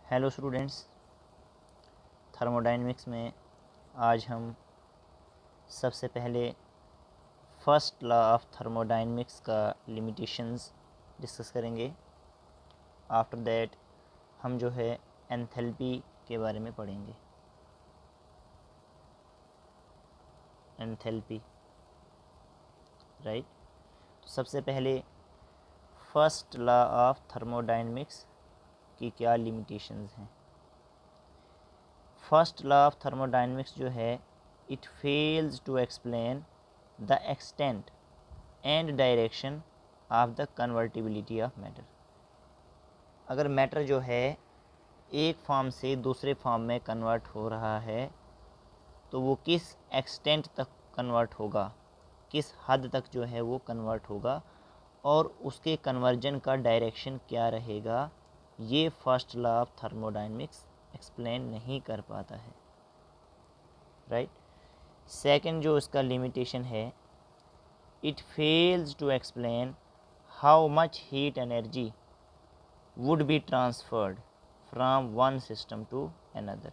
Hello students, thermodynamics में आज हम सबसे पहले फर्स्ट लॉ ऑफ थर्मोडायनेमिक्स का लिमिटेशंस डिस्कस करेंगे। आफ्टर दैट हम जो है एंथैल्पी के बारे में पढ़ेंगे। Enthalpy, right. तो सबसे पहले फर्स्ट लॉ ऑफ थर्मोडायनेमिक्स की क्या लिमिटेशंस हैं। फर्स्ट लॉ ऑफ थर्मोडायनेमिक्स जो है, it fails to explain the extent and direction of the convertibility of matter. अगर मैटर जो है एक फॉर्म से दूसरे फॉर्म में कन्वर्ट हो रहा है तो वो किस एक्सटेंट तक कन्वर्ट होगा, किस हद तक जो है वो कन्वर्ट होगा और उसके कन्वर्जन का डायरेक्शन क्या रहेगा, ये first law of thermodynamics explain नहीं कर पाता है, राइट। सेकंड जो इसका लिमिटेशन है, it fails to explain how much heat energy would be transferred from one system to another।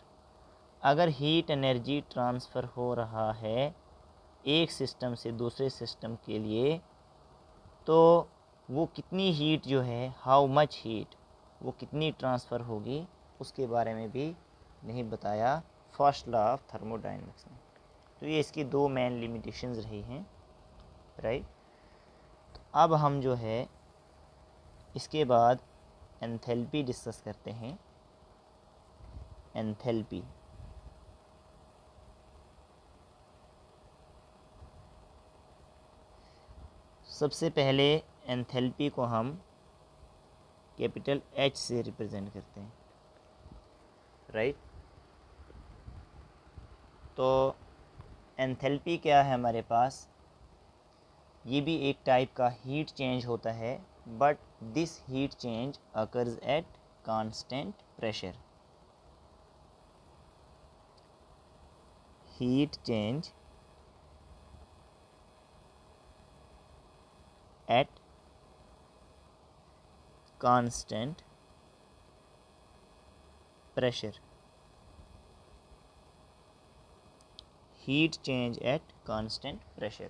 अगर हीट एनर्जी ट्रांसफ़र हो रहा है एक सिस्टम से दूसरे सिस्टम के लिए तो वो कितनी हीट जो है, हाउ मच हीट, वो कितनी ट्रांसफ़र होगी, उसके बारे में भी नहीं बताया फर्स्ट लॉ ऑफ थर्मोडायनेमिक्स में। तो ये इसकी दो मेन लिमिटेशंस रही हैं, राइट। अब हम जो है इसके बाद एंथैल्पी डिस्कस करते हैं। एंथैल्पी, सबसे पहले एंथैल्पी को हम कैपिटल एच से रिप्रेजेंट करते हैं, राइट। तो एंथैल्पी क्या है हमारे पास, ये भी एक टाइप का हीट चेंज होता है, but this heat change occurs at constant pressure. Heat change at constant pressure। heat change at constant pressure।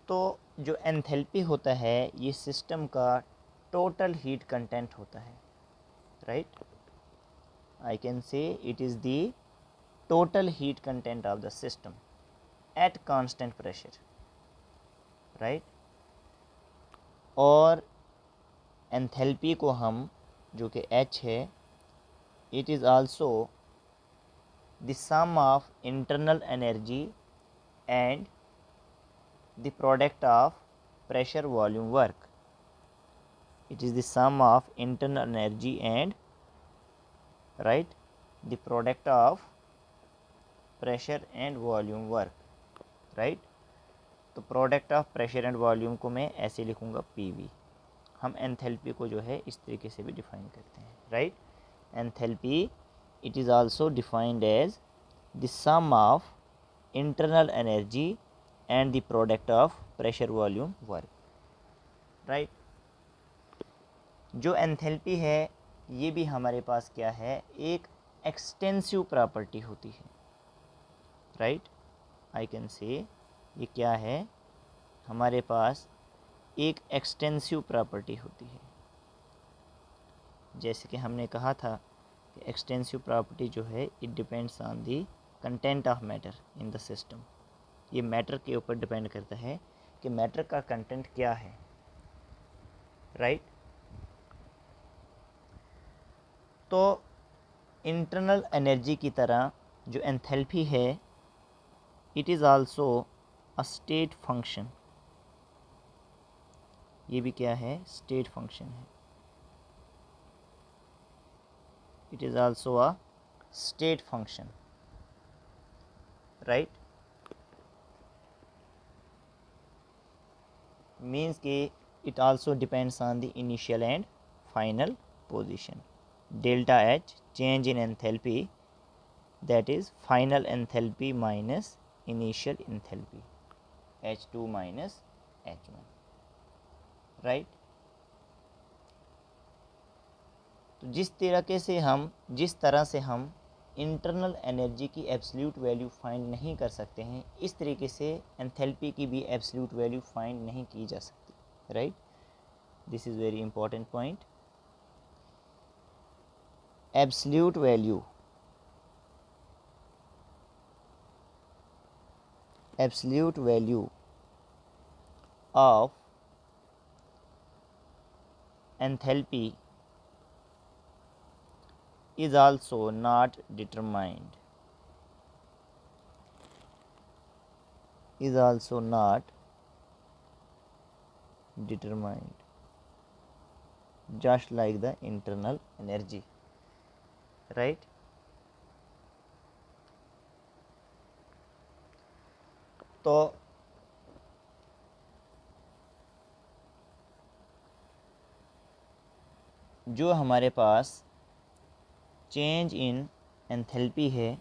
तो जो एंथैल्पी होता है ये सिस्टम का टोटल हीट कंटेंट होता है, right. I can say it is the total heat content of the system at constant pressure, right. और enthalpy को हम, जो कि H है, it is also the sum of internal energy and the product of pressure volume work. It is the sum of internal energy and, right, the product of pressure and volume work, right। तो product of pressure and volume को मैं ऐसे लिखूँगा PV। हम enthalpy को जो है इस तरीके से भी डिफाइन करते हैं, right. Enthalpy it is also defined as the sum of internal energy and the product of pressure volume work, right. जो एंथैल्पी है ये भी हमारे पास क्या है, एक एक्सटेंसिव प्रॉपर्टी होती है, राइट। आई कैन से ये क्या है, हमारे पास एक एक्सटेंसिव प्रॉपर्टी होती है। जैसे कि हमने कहा था कि एक्सटेंसिव प्रॉपर्टी जो है it depends on the content of matter in the system. ये मैटर के ऊपर डिपेंड करता है कि मैटर का कंटेंट क्या है, राइट। तो इंटरनल एनर्जी की तरह जो एंथैल्पी है it is also a state function. ये भी क्या है, स्टेट फंक्शन है। It is also a state function, right. Means कि it also depends on the initial and final position. Delta H change in enthalpy, that is final enthalpy minus initial enthalpy, H2 minus H1, right। तो जिस तरह से हम internal energy की absolute value find नहीं कर सकते हैं, इस तरीके से एंथैल्पी की भी एब्सोल्यूट वैल्यू फाइंड नहीं की जा सकती, right. This is very important point. Absolute value of enthalpy is also not determined, just like the internal energy, right। तो जो हमारे पास चेंज इन एंथैल्पी है,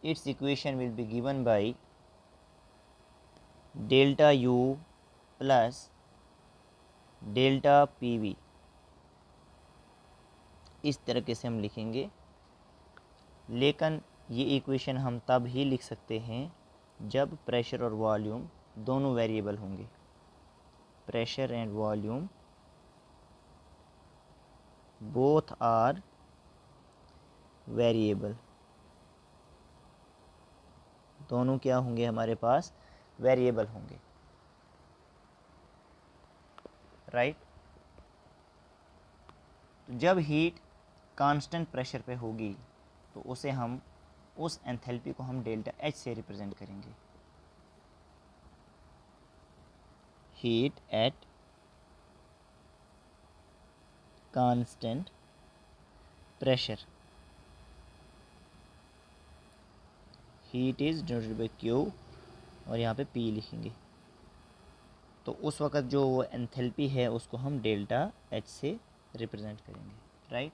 it's equation will be given by delta U plus delta PV। इस तरीके से हम लिखेंगे, लेकिन ये इक्वेशन हम तब ही लिख सकते हैं जब प्रेशर और वॉल्यूम दोनों वेरिएबल होंगे। Pressure and volume both are variable, दोनों क्या होंगे, हमारे पास वेरिएबल होंगे, राइट। तो जब हीट कांस्टेंट प्रेशर पे होगी तो उस एंथैल्पी को हम डेल्टा H से रिप्रेजेंट करेंगे। Heat at constant pressure, heat is denoted by Q और यहाँ पे P लिखेंगे। तो उस वक़्त जो एंथैल्पी है उसको हम डेल्टा H से रिप्रेजेंट करेंगे, राइट।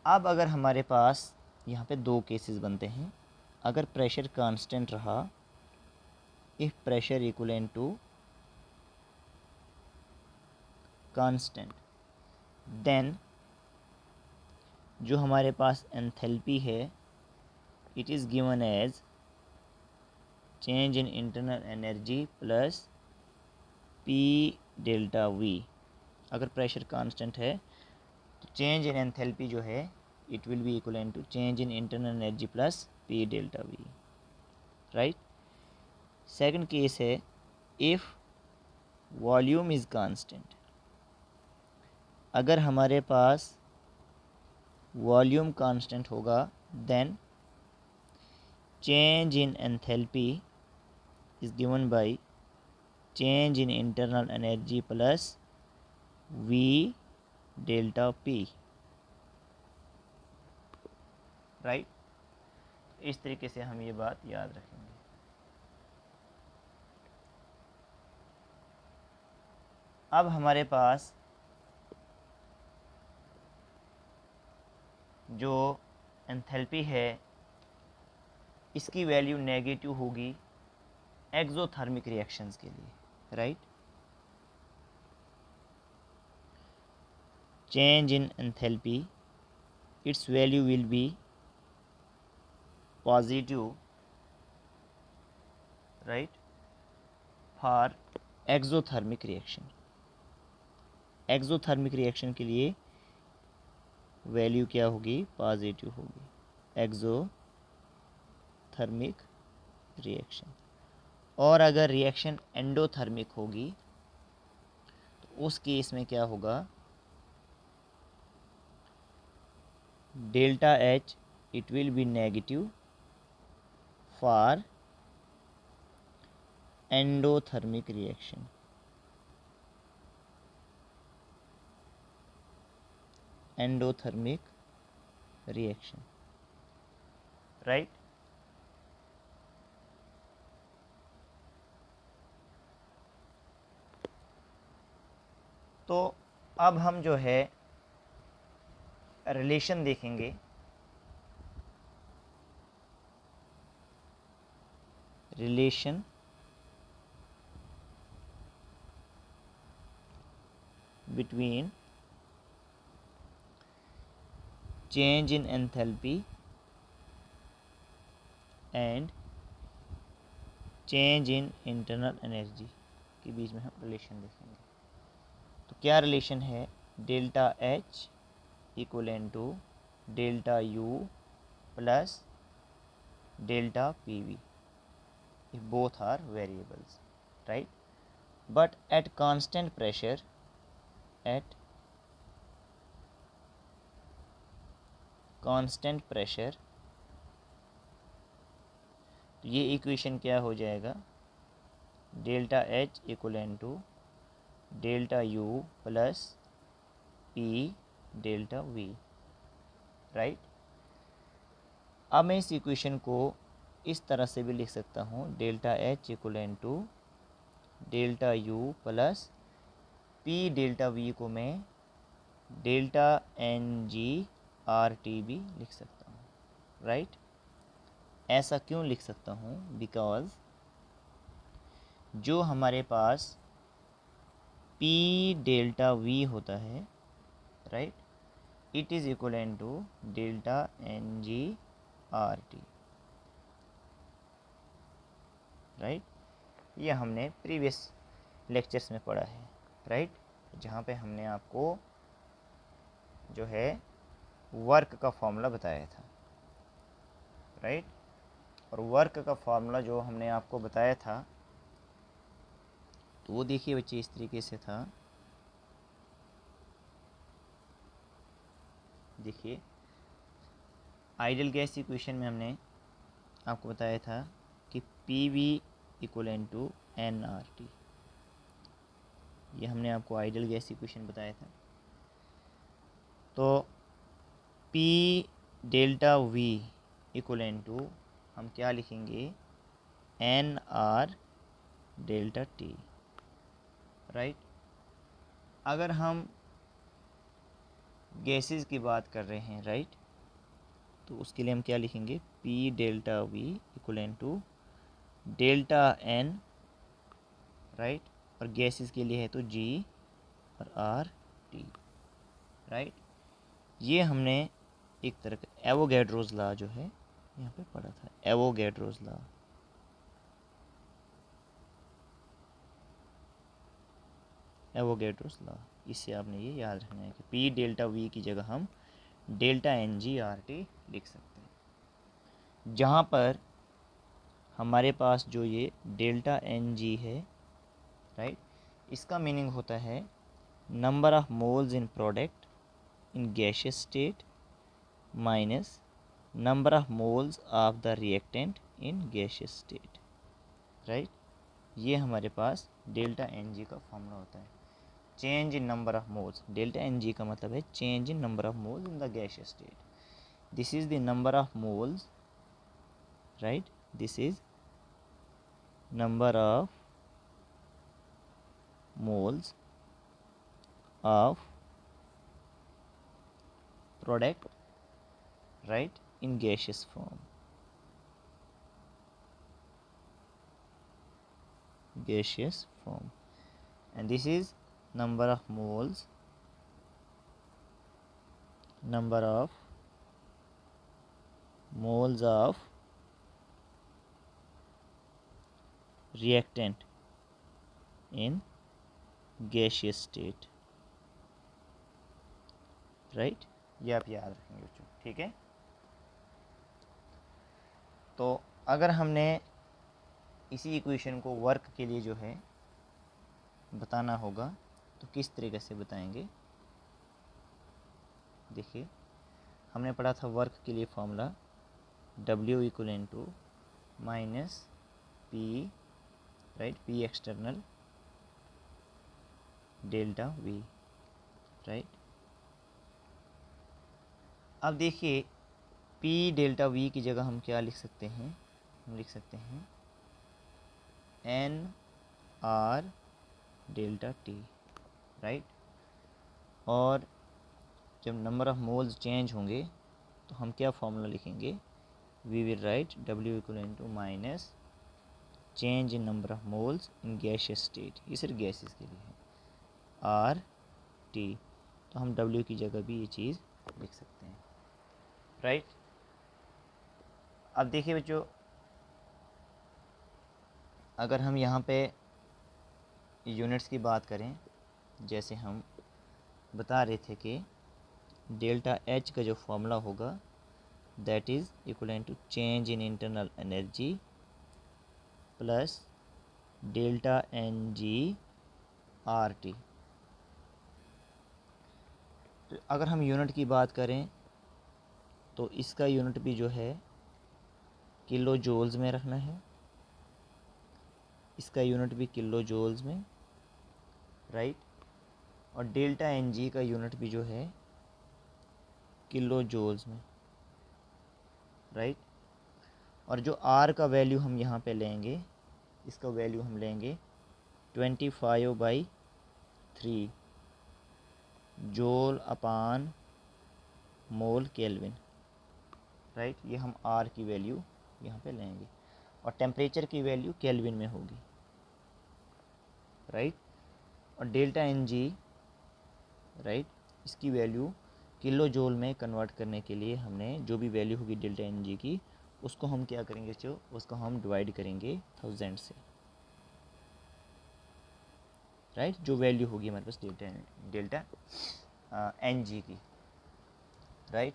अब अगर हमारे पास यहाँ पे दो केसेस बनते हैं। अगर प्रेशर कांस्टेंट रहा, if pressure equivalent to constant, then जो हमारे पास एंथैल्पी है it is given as change in internal energy plus P delta V। अगर प्रेशर कांस्टेंट है तो चेंज इन एंथैल्पी जो है it will be equivalent to change in internal energy plus P delta V, right. Second case है if volume is constant. अगर हमारे पास volume constant होगा then change in enthalpy is given by change in internal energy plus V delta P, right. इस तरीके से हम ये बात याद रखेंगे। अब हमारे पास जो एंथैल्पी है इसकी वैल्यू नेगेटिव होगी एक्सोथर्मिक रिएक्शंस के लिए, right. Change in enthalpy it's value will be positive, right, for exothermic reaction. Exothermic reaction के लिए वैल्यू क्या होगी, पॉजिटिव होगी, एक्सोथर्मिक रिएक्शन। और अगर रिएक्शन एंडोथर्मिक होगी तो उस केस में क्या होगा, delta H it will be negative for endothermic reaction, right। तो अब हम जो है रिलेशन देखेंगे, relation between change in enthalpy and change in internal energy के बीच में हम रिलेशन देखेंगे। तो क्या रिलेशन है? Delta H equal to delta U plus delta P V, if both are variables, right? But at constant pressure, at constant pressure, तो ये equation क्या हो जाएगा? Delta H equal to delta U plus P delta V, right? अब मैं इस equation को इस तरह से भी लिख सकता हूँ, delta H equal to delta U plus P delta V को मैं delta n g R T भी लिख सकता हूँ, राइट? ऐसा क्यों लिख सकता हूँ? बिकॉज जो हमारे पास पी डेल्टा वी होता है, right, it is equal to delta n g R T, right? ये हमने प्रीवियस लेक्चर्स में पढ़ा है, राइट? जहाँ पे हमने आपको जो है वर्क का फॉर्मूला बताया था, राइट? और वर्क का फॉर्मूला जो हमने आपको बताया था, तो वो देखिए बच्चे इस तरीके से था। देखिए आइडियल गैस इक्वेशन में हमने आपको बताया था कि P V equal to n R T, ये हमने आपको आइडियल गैस इक्वेशन बताया था। तो P delta V equal to हम क्या लिखेंगे? N R delta T, right? अगर हम गैसेस की बात कर रहे हैं, राइट, तो उसके लिए हम क्या लिखेंगे? P delta V equal to delta n, right? और गैसेस के लिए है तो जी और आर टी, राइट? ये हमने एक तरह का एवोगैड्रोस लॉ जो है यहाँ पे पढ़ा था, एवोगैड्रोस लॉ, एवोगैड्रोस लॉ। इससे आपने ये याद रखना है कि पी डेल्टा वी की जगह हम delta n g R T लिख सकते हैं, जहाँ पर हमारे पास जो ये डेल्टा एन जी है, राइट, इसका मीनिंग होता है number of moles in product in gaseous state minus number of moles of the reactant in gaseous state, right? ये हमारे पास डेल्टा एन जी का फॉर्मूला होता है, change in number of moles. Delta n g का मतलब है change in number of moles in the gaseous state. This is the number of moles, right? This is number of moles of product, right, in gaseous form, gaseous form, and this is number of moles, number of moles of reactant in gaseous state, right? ये आप याद रखेंगे बच्चों, ठीक है? तो अगर हमने इसी इक्वेशन को वर्क के लिए जो है बताना होगा तो किस तरीके से बताएंगे? देखिए हमने पढ़ा था वर्क के लिए formula W equal to minus P, right, P external delta V, right? अब देखिए पी डेल्टा वी की जगह हम क्या लिख सकते हैं? हम लिख सकते हैं n R delta T, right? और जब नंबर ऑफ मोल्स चेंज होंगे तो हम क्या फॉर्मूला लिखेंगे? We will write W equal to minus change in number of moles in gaseous state, ये सिर्फ गैसेस के लिए है, आर टी, तो हम W की जगह भी ये चीज़ लिख सकते हैं, राइट। अब देखिए बच्चों, अगर हम यहाँ पे यूनिट्स की बात करें, जैसे हम बता रहे थे कि डेल्टा H का जो फॉर्मूला होगा that is equal to change in internal energy plus delta NG/RT। तो अगर हम यूनिट की बात करें तो इसका यूनिट भी जो है किलो जूल्स में रखना है, इसका यूनिट भी किलो जूल्स में, राइट। और डेल्टा NG का यूनिट भी जो है किलो जूल्स में, राइट। और जो R का वैल्यू हम यहाँ पे लेंगे, इसका वैल्यू हम लेंगे 25/3 जूल अपान मोल केल्विन, राइट। ये हम R की वैल्यू यहाँ पे लेंगे और टेम्परेचर की वैल्यू केल्विन में होगी, राइट। और डेल्टा NG, राइट, इसकी वैल्यू किलो जूल में कन्वर्ट करने के लिए हमने जो भी वैल्यू होगी डेल्टा NG की, उसको हम क्या करेंगे जो उसको हम डिवाइड करेंगे 1000 से, राइट। जो वैल्यू होगी हमारे पास डेल्टा NG की, राइट।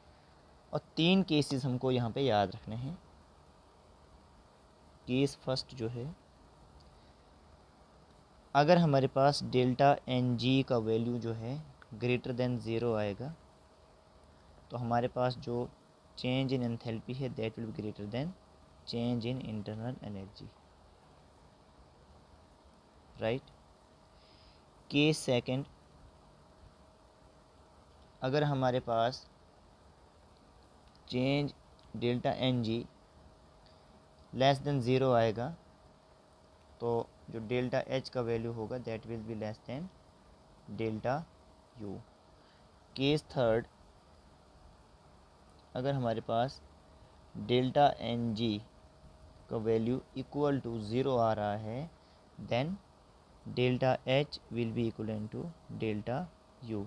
और 3 केसेस हमको यहाँ पे याद रखने हैं। केस फर्स्ट जो है, अगर हमारे पास डेल्टा NG का वैल्यू जो है ग्रेटर देन 0 आएगा, तो हमारे पास जो चेंज इन एंथैल्पी है that will be greater than change in internal energy, right. Case second, अगर हमारे पास change delta NG less than 0 आएगा, तो जो डेल्टा H का वैल्यू होगा that will be less than delta U। Case third, अगर हमारे पास डेल्टा NG का वैल्यू इक्वल टू 0 आ रहा है, then delta H will be equal to delta U।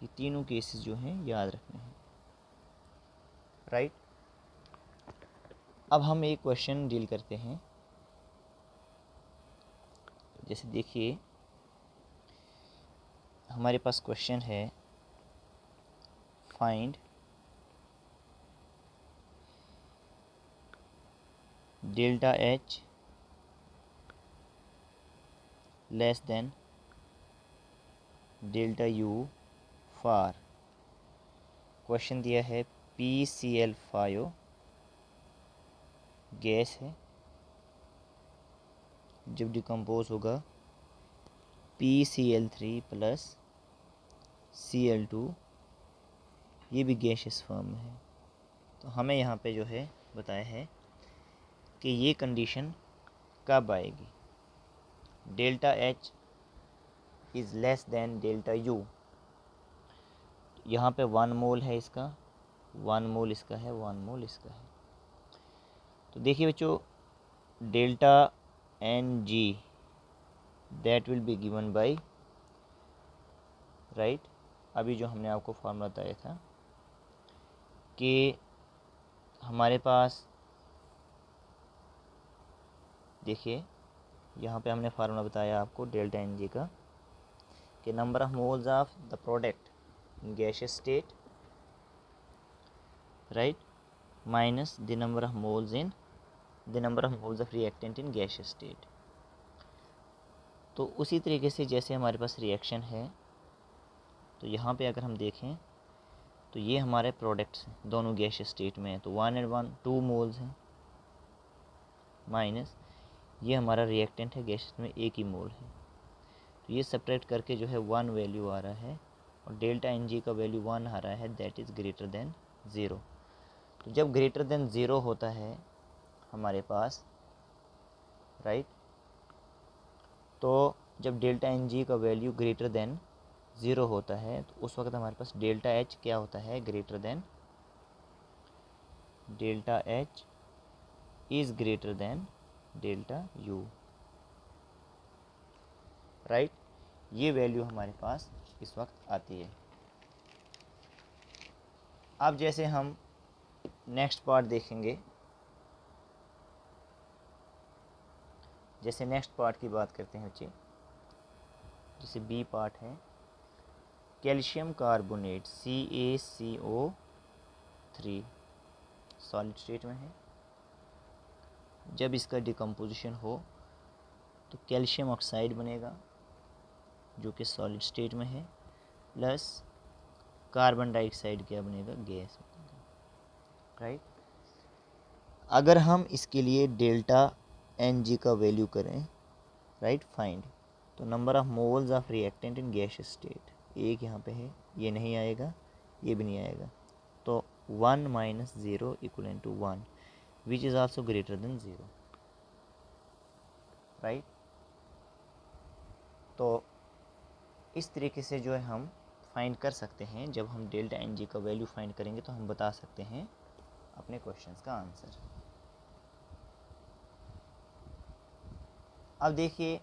ये तीनों केसेस जो हैं याद रखने हैं, राइट। अब हम एक क्वेश्चन डील करते हैं। जैसे देखिए हमारे पास क्वेश्चन है, find delta H less than delta U for, question दिया है PCl5 गैस है, जब डिकम्पोज होगा PCl3 प्लस Cl2, ये भी गैसियस फॉर्म में है। तो हमें यहाँ पे जो है बताया है कि ये कंडीशन कब आएगी, delta H is less than delta U। यहाँ पे 1 मोल है इसका, 1 मोल इसका है, 1 मोल इसका है। तो देखिए बच्चों, delta NG that will be given by, right, अभी जो हमने आपको फार्मूला बताया था कि हमारे पास देखिए यहाँ पे हमने फार्मूला बताया आपको डेल्टा NG का कि number of moles of the product in gaseous state, right, minus the number of moles of reactant in gaseous state. तो उसी तरीके से जैसे हमारे पास रिएक्शन है, तो यहाँ पे अगर हम देखें तो ये हमारे प्रोडक्ट्स हैं, दोनों गैसियस स्टेट में है, तो 1 and 1 2 मोल्स हैं, माइनस ये हमारा रिएक्टेंट है गैसियस में 1 ही मोल है। तो ये सेपरेट करके जो है 1 वैल्यू आ रहा है और डेल्टा NG का वैल्यू 1 आ रहा है, दैट इज़ ग्रेटर देन 0। तो जब ग्रेटर देन 0 होता है हमारे पास, राइट, तो जब डेल्टा NG का वैल्यू ग्रेटर देन 0 होता है तो उस वक्त हमारे पास डेल्टा H क्या होता है, greater than, delta H is greater than delta U, right. ये वैल्यू हमारे पास इस वक्त आती है। अब जैसे हम नेक्स्ट पार्ट देखेंगे, जैसे नेक्स्ट पार्ट की बात करते हैं बच्चे, जैसे बी पार्ट है, calcium carbonate CaCO3 solid state में है। जब इसका डिकम्पोजिशन हो तो कैल्शियम ऑक्साइड बनेगा जो कि सॉलिड स्टेट में है, प्लस कार्बन डाइऑक्साइड क्या बनेगा, गैस बनेगा, राइट। अगर हम इसके लिए डेल्टा Ng का वैल्यू करें, राइट, फाइंड, तो number of moles of reactant in gaseous state, एक यहाँ पे है, ये नहीं आएगा, ये भी नहीं आएगा, तो 1 - 0 = 1 which is also greater than 0, right. तो इस तरीके से जो है हम फाइंड कर सकते हैं। जब हम डेल्टा Ng का वैल्यू फाइंड करेंगे तो हम बता सकते हैं अपने क्वेश्चंस का आंसर। अब देखिए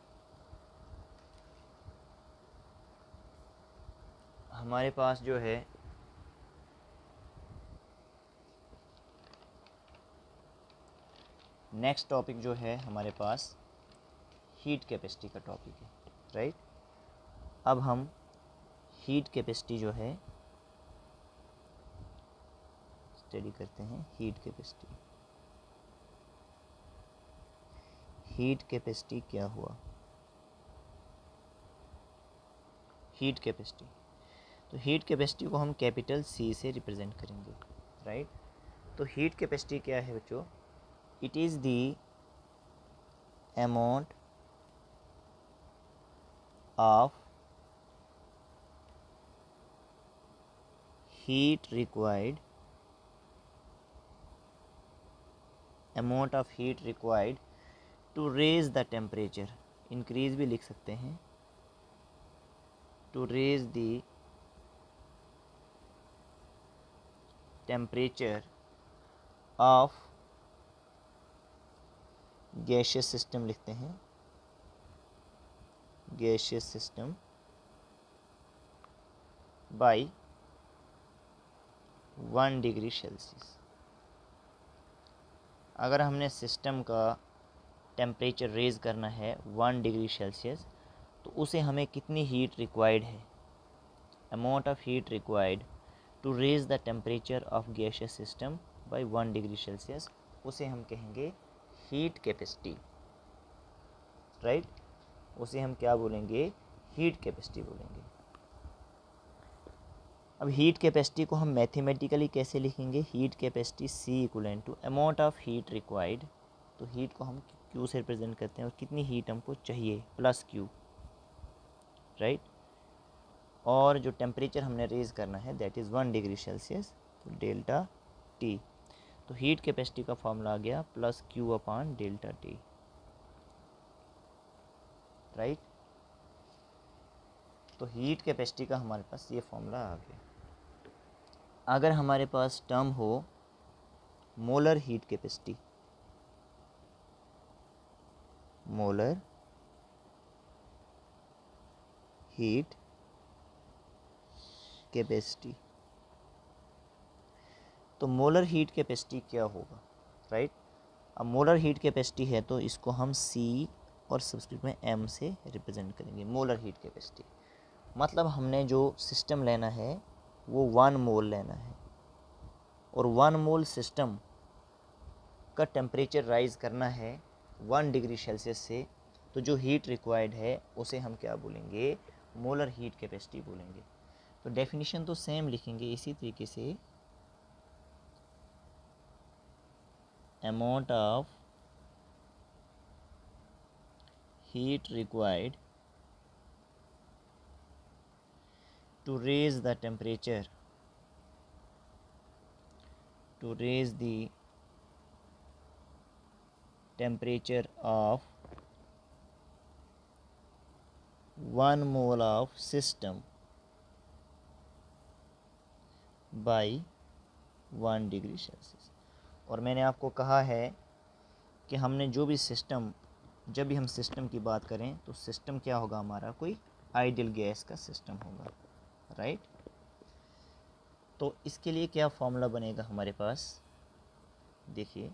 हमारे पास जो है नेक्स्ट टॉपिक जो है हमारे पास हीट कैपेसिटी का टॉपिक है, राइट। अब हम हीट कैपेसिटी जो है स्टडी करते हैं। हीट कैपेसिटी क्या हुआ, हीट कैपेसिटी, तो हीट कैपेसिटी को हम कैपिटल C से रिप्रेजेंट करेंगे, राइट। तो हीट कैपेसिटी क्या है बच्चों, it is the amount of heat required to raise the temperature, increase भी लिख सकते हैं, to raise the temperature of gaseous system लिखते हैं, gaseous system by 1 degree Celsius. अगर हमने सिस्टम का टेम्परेचर रेज करना है 1 डिग्री सेल्सियस तो उसे हमें कितनी हीट रिक्वायर्ड है, amount of heat required to raise the temperature of gaseous system by 1 degree Celsius, उसे हम कहेंगे हीट कैपेसिटी, राइट। उसे हम क्या बोलेंगे, हीट कैपेसिटी बोलेंगे। अब हीट कैपेसिटी को हम मैथमेटिकली कैसे लिखेंगे, heat capacity C = amount of heat required, तो हीट को हम Q से रिप्रेजेंट करते हैं और कितनी हीट हमको चाहिए प्लस Q, राइट। और जो टेम्परेचर हमने रेज करना है दैट इज़ 1 डिग्री सेल्सियस, तो डेल्टा T, तो हीट कैपेसिटी का फॉर्मूला आ गया प्लस Q/ΔT, राइट। तो हीट कैपेसिटी का हमारे पास ये फॉर्मूला आ गया। अगर हमारे पास टर्म हो molar heat capacity, molar heat capacity, तो मोलर हीट कैपेसिटी क्या होगा, राइट। अब मोलर हीट कैपेसिटी है तो इसको हम C और सब्सक्रिप्ट में M से रिप्रेजेंट करेंगे। मोलर हीट कैपेसिटी मतलब हमने जो सिस्टम लेना है वो 1 मोल लेना है, और 1 मोल सिस्टम का टेम्परेचर राइज करना है 1 डिग्री सेल्सियस से, तो जो हीट रिक्वायर्ड है उसे हम क्या बोलेंगे, मोलर हीट कैपेसिटी बोलेंगे। तो डेफिनेशन तो सेम लिखेंगे इसी तरीके से, amount of heat required to raise the temperature, to raise the temperature of 1 mole of system by 1 degree Celsius. और मैंने आपको कहा है कि हमने जो भी सिस्टम, जब भी हम सिस्टम की बात करें तो सिस्टम क्या होगा हमारा, कोई आइडियल गैस का सिस्टम होगा, राइट। तो इसके लिए क्या फॉर्मूला बनेगा हमारे पास, देखिए,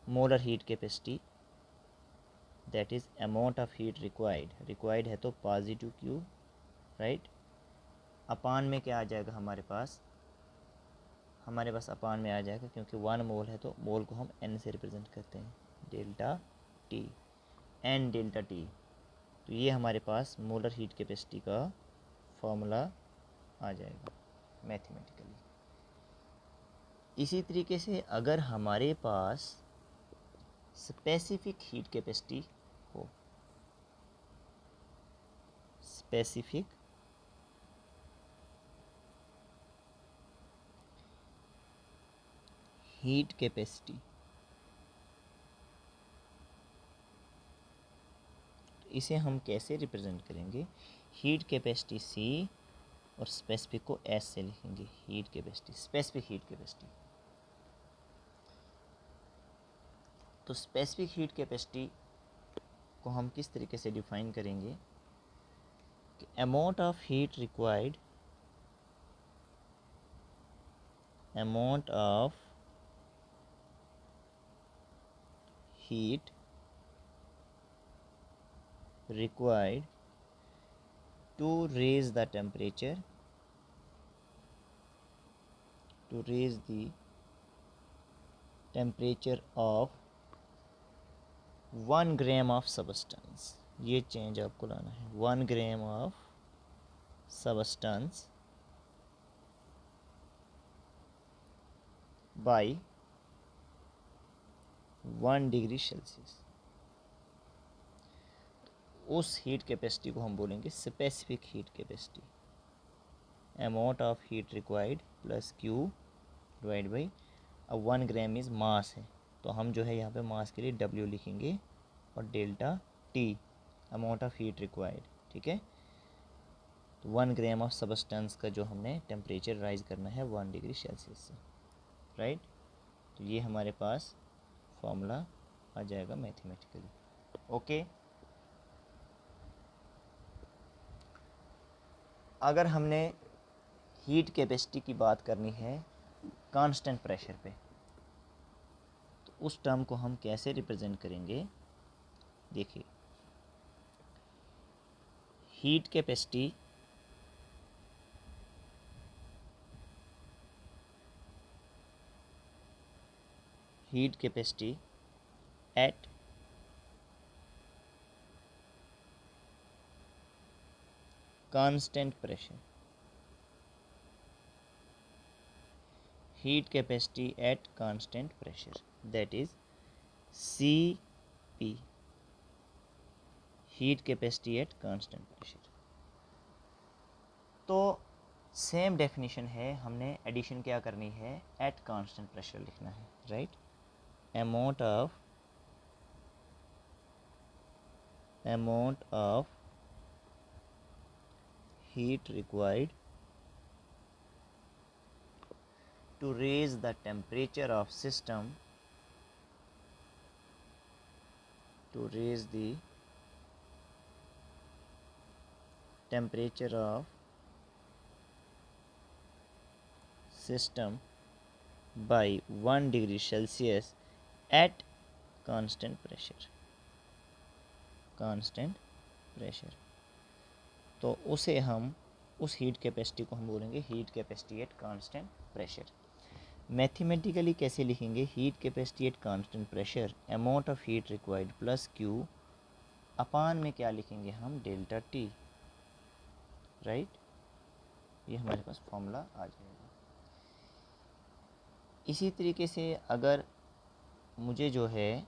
molar heat capacity that is amount of heat required है तो पॉजिटिव क्यू, राइट। अपान में क्या आ जाएगा हमारे पास अपान में आ जाएगा, क्योंकि 1 मोल है तो मोल को हम n से रिप्रेजेंट करते हैं, delta T, n delta T. तो ये हमारे पास मोलर हीट कैपेसिटी का फॉर्मूला आ जाएगा मैथमेटिकली। इसी तरीके से अगर हमारे पास स्पेसिफिक हीट कैपेसिटी हो, स्पेसिफिक हीट कैपेसिटी, इसे हम कैसे रिप्रेजेंट करेंगे, हीट कैपेसिटी C और स्पेसिफिक को S से लिखेंगे, heat capacity, specific heat capacity. तो स्पेसिफिक हीट कैपेसिटी को हम किस तरीके से डिफाइन करेंगे कि amount of heat required, amount of heat required to raise the temperature, to raise the temperature of 1 gram of substance, ये चेंज आपको लाना है, 1 gram of substance by 1 degree Celsius। उस हीट कैपेसिटी को हम बोलेंगे specific heat capacity, amount of heat required plus Q divide by, अब 1 gram is मास है तो हम जो है यहाँ पे मास के लिए W लिखेंगे और delta T amount of heat required, ठीक है। तो 1 ग्राम ऑफ सबस्टेंस का जो हमने टेम्परेचर राइज करना है 1 डिग्री सेल्सियस से, राइट। तो ये हमारे पास फॉर्मूला आ जाएगा मैथमेटिकली, ओके। अगर हमने हीट कैपेसिटी की बात करनी है कांस्टेंट प्रेशर पे, तो उस टर्म को हम कैसे रिप्रेजेंट करेंगे, देखिए, heat capacity eight constant pressure, heat capacity at constant pressure, that is CP, heat capacity at constant pressure। तो सेम डेफिनेशन है, हमने एडिशन क्या करनी है, एट कांस्टेंट प्रेशर लिखना है, right. Amount of heat required to raise the temperature of system, to raise the temperature of system by 1 degree Celsius at constant pressure, तो उसे हम, उस हीट कैपेसिटी को हम बोलेंगे heat capacity at constant pressure. Mathematically कैसे लिखेंगे, heat capacity at constant pressure amount of heat required plus q, upon में क्या लिखेंगे हम, डेल्टा टी, राइट। ये हमारे पास फॉर्मूला आ जाएगा। इसी तरीके से अगर मुझे जो है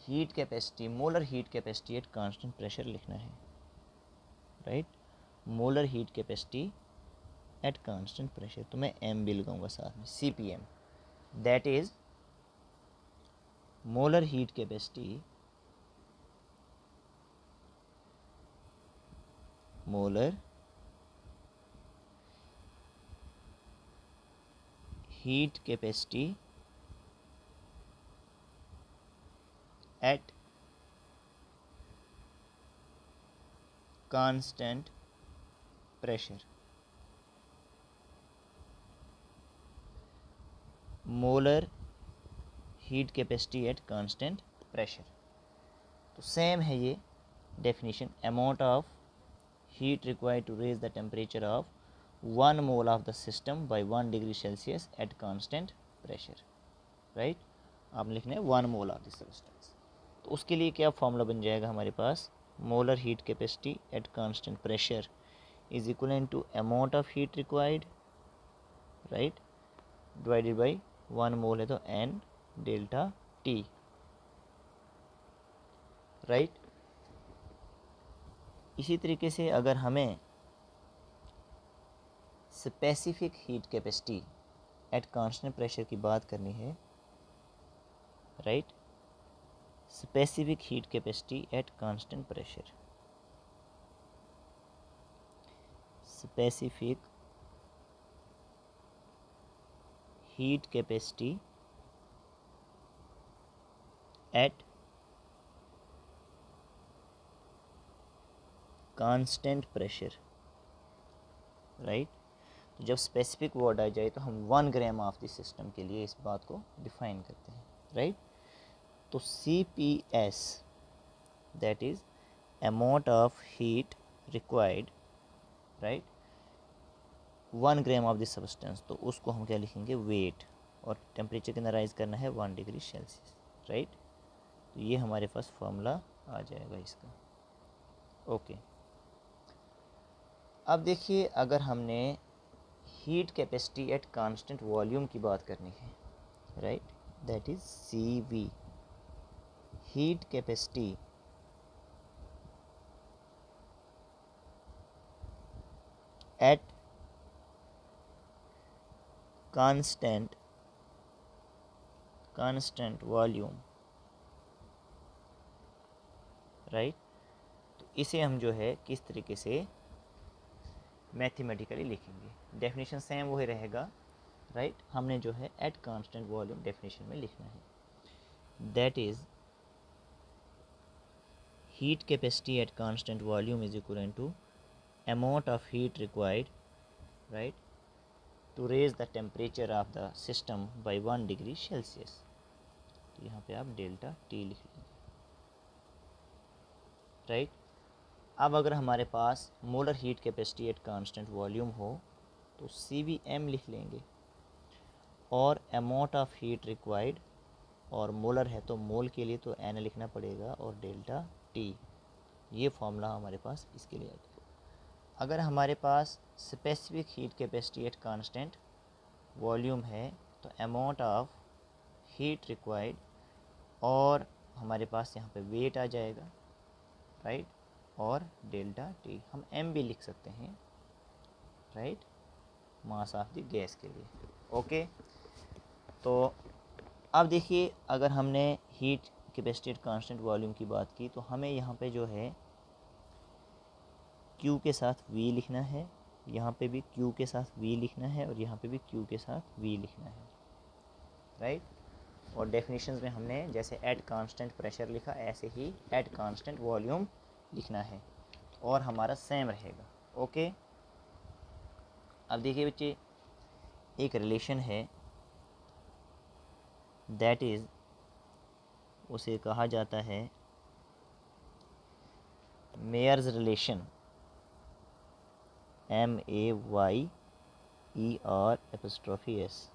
heat capacity, molar heat capacity at constant pressure लिखना है, right, molar heat capacity at constant pressure, तो मैं एम भी लगाऊंगा साथ में, CPM, that is molar heat capacity, molar heat capacity at constant pressure, molar heat capacity at constant pressure. तो same है ये definition, amount of heat required to raise the temperature of 1 mole of the system by 1 degree Celsius eight constant pressure, right. आपने लिखना है 1 mole of the substance. तो उसके लिए क्या फॉर्मूला बन जाएगा हमारे पास, molar heat capacity at constant pressure is equal to amount of heat required, right, divided by 1 mole है तो n डेल्टा टी, राइट। इसी तरीके से अगर हमें specific heat capacity at constant pressure की बात करनी है, right, specific heat capacity at constant pressure, specific heat capacity at constant pressure, right. तो जब स्पेसिफिक वर्ड आ जाए तो हम 1 ग्राम ऑफ द सिस्टम के लिए इस बात को डिफाइन करते हैं, राइट। तो CPS that is amount of heat required, right, 1 gram of the substance, तो उसको हम क्या लिखेंगे, वेट, और टेम्परेचर कितना राइज करना है 1 डिग्री सेल्सियस, राइट। तो ये हमारे पास फॉर्मूला आ जाएगा इसका, ओके। अब देखिए अगर हमने heat capacity at constant volume की बात करनी है, right, that is CV, heat capacity at constant volume, right. तो इसे हम जो है किस तरीके से मैथमेटिकली लिखेंगे, डेफिनेशन सेम वही रहेगा, राइट। हमने जो है एट कांस्टेंट वॉल्यूम डेफिनेशन में लिखना है, that is heat capacity at constant volume is equal to amount of heat required, right, to raise the temperature of the system by 1 degree Celsius. तो यहाँ पे आप डेल्टा टी लिख लेंगे, right. अब अगर हमारे पास molar heat capacity at constant volume हो तो CVM लिख लेंगे, और अमाउंट ऑफ हीट रिक्वायर्ड, और मोलर है तो मोल के लिए तो N लिखना पड़ेगा, और डेल्टा टी, ये फॉर्मूला हमारे पास इसके लिए आएगा। अगर हमारे पास specific heat capacity at constant volume है तो अमाउंट ऑफ हीट रिक्वायर्ड, और हमारे पास यहाँ पे वेट आ जाएगा, राइट, और डेल्टा टी, हम M भी लिख सकते हैं, right, mass of the gas के लिए, ओके। तो अब देखिए अगर हमने heat capacity at constant volume की बात की तो हमें यहाँ पे जो है Q के साथ V लिखना है, यहाँ पे भी Q के साथ V लिखना है, और यहाँ पे भी Q के साथ V लिखना है, राइट। और डेफिनेशंस में हमने जैसे एट कांस्टेंट प्रेशर लिखा ऐसे ही एट कांस्टेंट वॉल्यूम लिखना है, और हमारा सेम रहेगा, ओके। अब देखिए बच्चे, एक रिलेशन है, दैट इज़, उसे कहा जाता है Mayer's relation, MEYER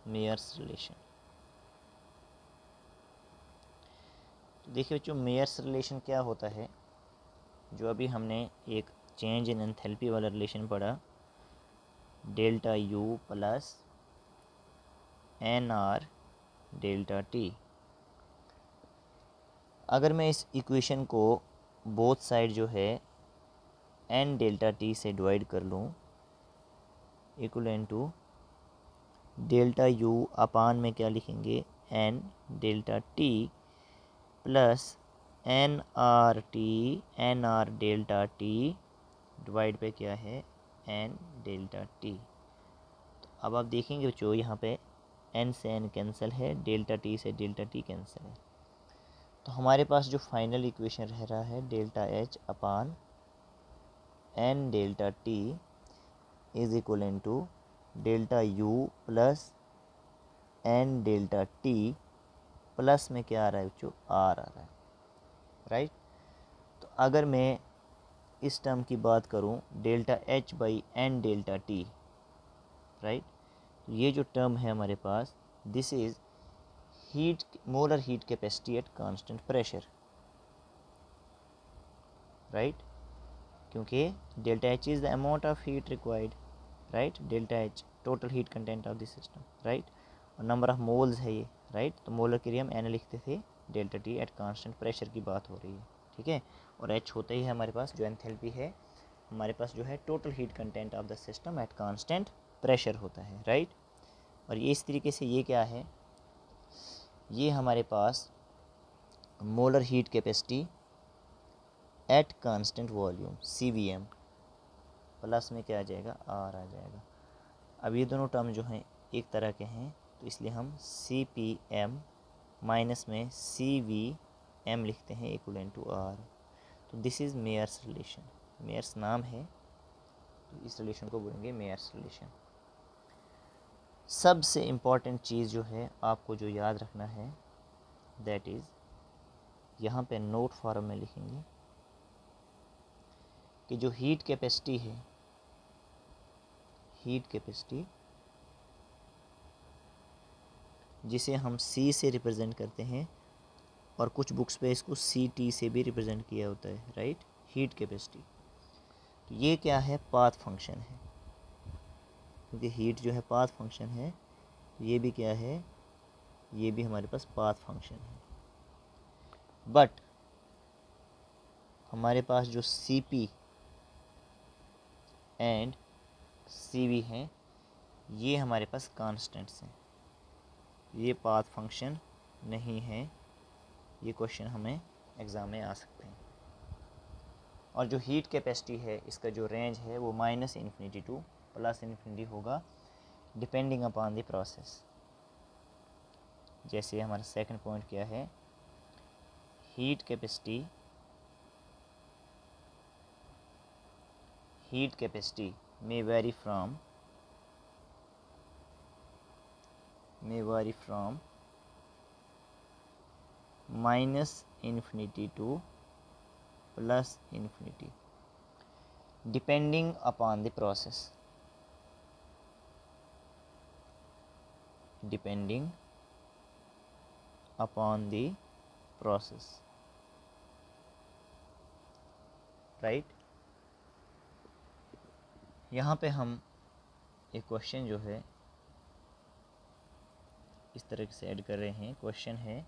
Mayer's relation. तो देखिए बच्चों, मेयर्स रिलेशन क्या होता है, जो अभी हमने एक चेंज इन एंथैल्पी वाला रिलेशन पढ़ा, delta U plus NR delta T। अगर मैं इस इक्वेशन को बोथ साइड जो है N डेल्टा T से डिवाइड कर लूँ, इक्वल टू डेल्टा U अपान में क्या लिखेंगे, N delta T plus NR delta T divide पे क्या है, N डेल्टा T। तो अब आप देखेंगे बच्चों, यहाँ पे N से N कैंसिल है, डेल्टा T से डेल्टा T कैंसिल है, तो हमारे पास जो फाइनल इक्वेशन रह रहा है delta H upon N delta T is equal to delta U plus N delta T plus में क्या आ रहा है बच्चों, आर आ रहा है, राइट। तो अगर मैं इस टर्म की बात करूं delta H by n delta T, right, तो ये जो टर्म है हमारे पास, this is heat, molar heat capacity at constant pressure, right, क्योंकि delta H is the amount of heat required, right, delta H total heat content of the system, right, और number of moles है ये, right. तो molar के लिए हम N लिखते थे, delta T eight constant pressure की बात हो रही है, ठीक है। और एच होता ही है हमारे पास जो एंथैल्पी है, हमारे पास जो है total heat content of the system at constant pressure होता है, राइट। और ये इस तरीके से, ये क्या है, ये हमारे पास molar heat capacity at constant volume CVM plus में क्या आ जाएगा, आर आ जाएगा। अब ये दोनों टर्म जो हैं एक तरह के हैं, तो इसलिए हम CPM माइनस में CVM लिखते हैं इक्वल टू आर। तो this is Mayer's relation, Mayer's नाम है, तो इस रिलेशन को बोलेंगे मेयर्स रिलेशन। सबसे इम्पॉर्टेंट चीज़ जो है आपको जो याद रखना है, दैट इज़ यहाँ पे नोट फॉर्म में लिखेंगे कि जो हीट कैपेसिटी है, हीट कैपेसिटी जिसे हम C से रिप्रेजेंट करते हैं, और कुछ बुक्स पे इसको CT से भी रिप्रेजेंट किया होता है, राइट, हीट कैपेसिटी। तो ये क्या है, पाथ फंक्शन है, क्योंकि हीट जो है पाथ फंक्शन है, तो ये भी क्या है, ये भी हमारे पास पाथ फंक्शन है। बट हमारे पास जो CP एंड CV हैं, ये हमारे पास कांस्टेंट्स हैं, ये पाथ फंक्शन नहीं है। ये क्वेश्चन हमें एग्ज़ाम में आ सकते हैं। और जो हीट कैपेसिटी है, इसका जो रेंज है वो -इन्फिनिटी टू +इन्फिनिटी होगा, डिपेंडिंग अपॉन द प्रोसेस। जैसे हमारा सेकंड पॉइंट क्या है, heat capacity may vary from -infinity to +infinity depending upon the process, depending upon the process, right। यहाँ पे हम एक क्वेश्चन जो है इस तरह से ऐड कर रहे हैं। क्वेश्चन है,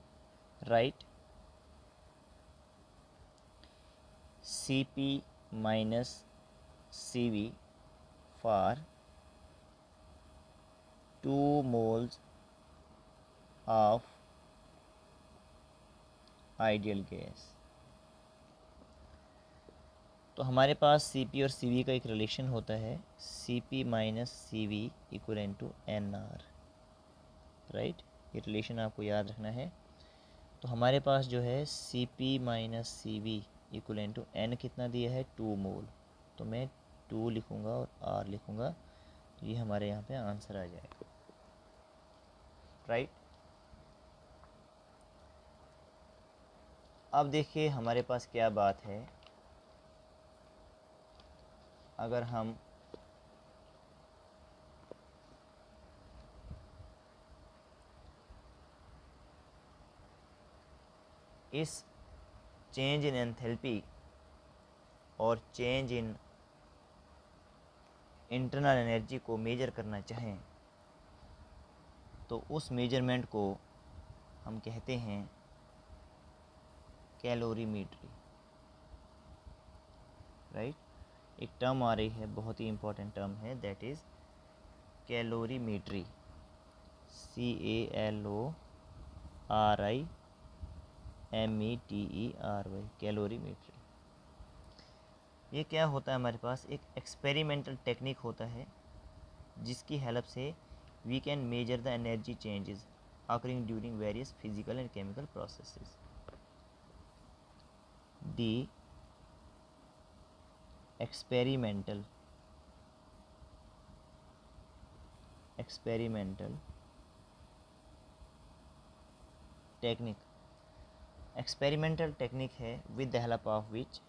right CP minus CV for 2 moles of ideal gas. तो हमारे पास CP और CV का एक रिलेशन होता है, CP minus CV equal to NR, right. ये रिलेशन आपको याद रखना है। तो हमारे पास जो है CP minus CV equal to N कितना दिया है, 2 मोल, तो मैं 2 लिखूँगा और R लिखूँगा, तो ये हमारे यहाँ पे आंसर आ जाएगा, राइट। अब देखिए हमारे पास क्या बात है, अगर हम इस चेंज इन एंथैल्पी और चेंज इन इंटरनल एनर्जी को मेजर करना चाहें, तो उस मेजरमेंट को हम कहते हैं कैलोरीमेट्री, राइट। एक टर्म आ रही है, बहुत ही इम्पोर्टेंट टर्म है, that is calorimetry, CALORIMETERY, calorimetry. ये क्या होता है, हमारे पास एक एक्सपेरिमेंटल टेक्निक होता है जिसकी हेल्प से we can measure the energy changes occurring during various physical and chemical processes. The experimental technique. Experimental technique है with the help of which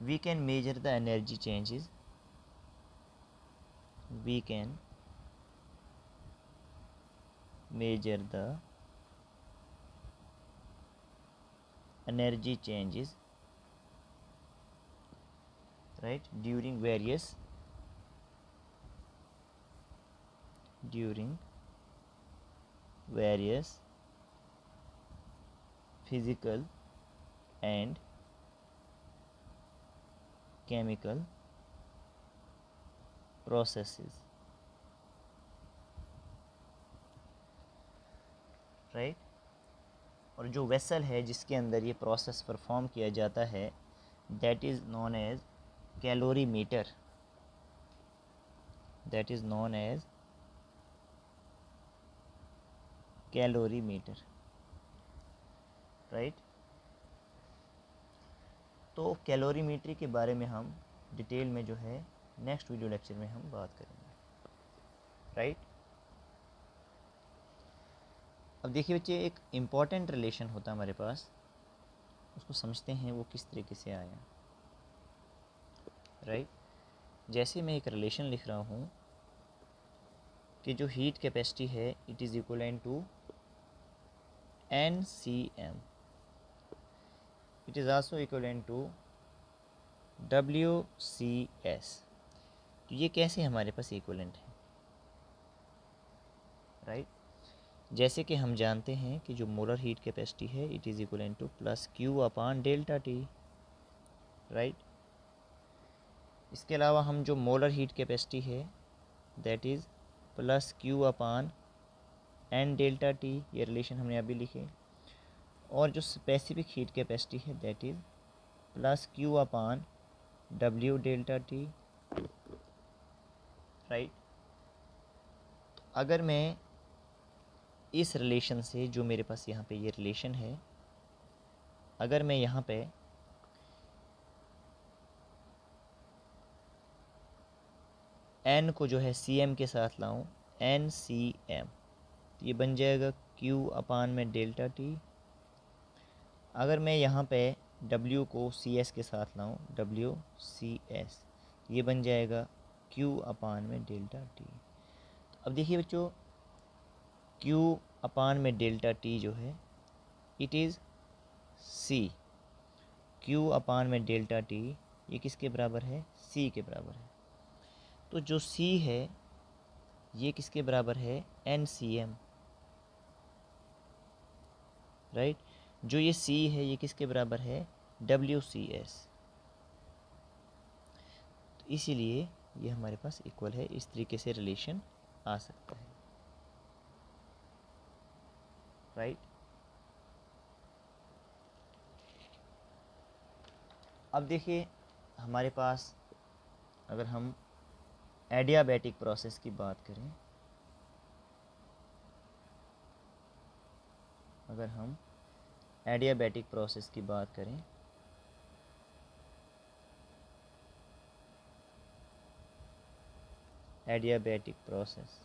we can measure the energy changes, right, during various physical and chemical processes, right। और जो vessel है जिसके अंदर ये process perform किया जाता है that is known as calorimeter, right. तो कैलोरीमेट्री के बारे में हम डिटेल में जो है नेक्स्ट वीडियो लेक्चर में हम बात करेंगे, राइट। अब देखिए बच्चे, एक इम्पॉर्टेंट रिलेशन होता है हमारे पास, उसको समझते हैं वो किस तरीके से आया, राइट। जैसे मैं एक रिलेशन लिख रहा हूँ कि जो हीट कैपेसिटी है it is equivalent to NCM, it is also equivalent to WCS। तो ये कैसे हमारे पास इक्वलेंट है, राइट। जैसे कि हम जानते हैं कि जो मोलर हीट कैपेसिटी है it is equivalent two plus Q upon delta T, right. इसके अलावा हम जो मोलर हीट कैपेसिटी है that is plus Q upon N delta T, ये रिलेशन हमने अभी लिखे। और जो स्पेसिफिक हीट कैपेसिटी है that is plus Q upon W delta T, right. अगर मैं इस रिलेशन से, जो मेरे पास यहाँ पे ये रिलेशन है, अगर मैं यहाँ पे N को जो है CM के साथ लाऊं, NCM, तो ये बन जाएगा Q अपान में डेल्टा T। अगर मैं यहाँ पे W को CS के साथ लाऊं, WCS, ये बन जाएगा Q अपान में डेल्टा T। अब देखिए बच्चों, Q अपान में डेल्टा T जो है इट इज़ C, Q अपान में डेल्टा T ये किसके बराबर है, C के बराबर है। तो जो C है ये किसके बराबर है, NCM, राइट। जो ये C है ये किसके बराबर है, WCS। तो इसीलिए ये हमारे पास इक्वल है, इस तरीके से रिलेशन आ सकता है, राइट। अब देखिए हमारे पास अगर हम एडियाबैटिक प्रोसेस की बात करें, अगर हम एडियाबैटिक प्रोसेस की बात करें, एडियाबैटिक प्रोसेस,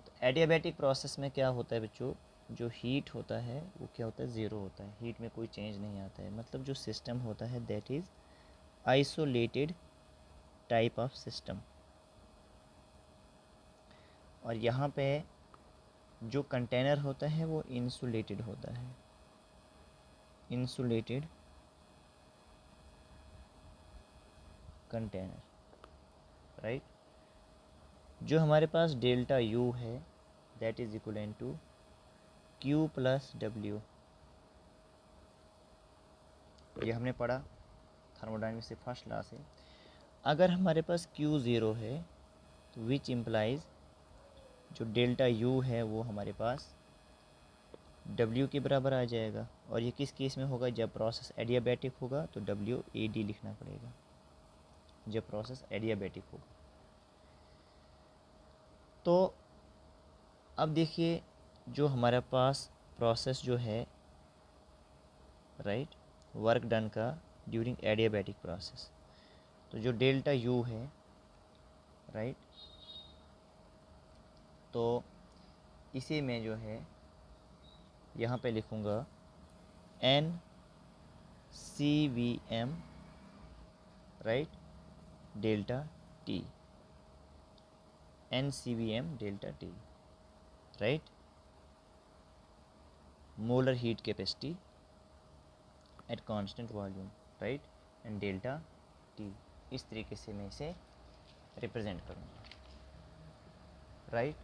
तो एडियाबैटिक प्रोसेस में क्या होता है बच्चों, जो हीट होता है वो क्या होता है, ज़ीरो होता है, हीट में कोई चेंज नहीं आता है। मतलब जो सिस्टम होता है that is isolated type of system. और यहाँ पे जो कंटेनर होता है वो इंसुलेटेड होता है, इंसुलेटेड कंटेनर, राइट। जो हमारे पास डेल्टा U है that is equivalent to Q plus W, ये हमने पढ़ा थर्मोडायनेमिक्स से फर्स्ट लॉ से। अगर हमारे पास Q ज़ीरो है तो विच इम्प्लाइज जो डेल्टा U है वो हमारे पास W के बराबर आ जाएगा। और ये किस केस में होगा, जब प्रोसेस एडियाबैटिक होगा तो WAD लिखना पड़ेगा, जब प्रोसेस एडियाबैटिक होगा। तो अब देखिए जो हमारे पास प्रोसेस जो है राइट वर्क डन का ड्यूरिंग एडियाबैटिक प्रोसेस, तो जो डेल्टा यू है राइट, तो इसे मैं जो है यहाँ पे लिखूँगा N C V M right delta T, N C V M delta T right, molar heat capacity at constant volume right, and delta T. इस तरीके से मैं इसे रिप्रेजेंट करूँगा राइट।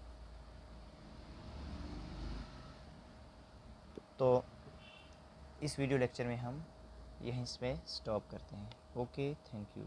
तो इस वीडियो लेक्चर में हम यहीं पे स्टॉप करते हैं। Okay, thank you.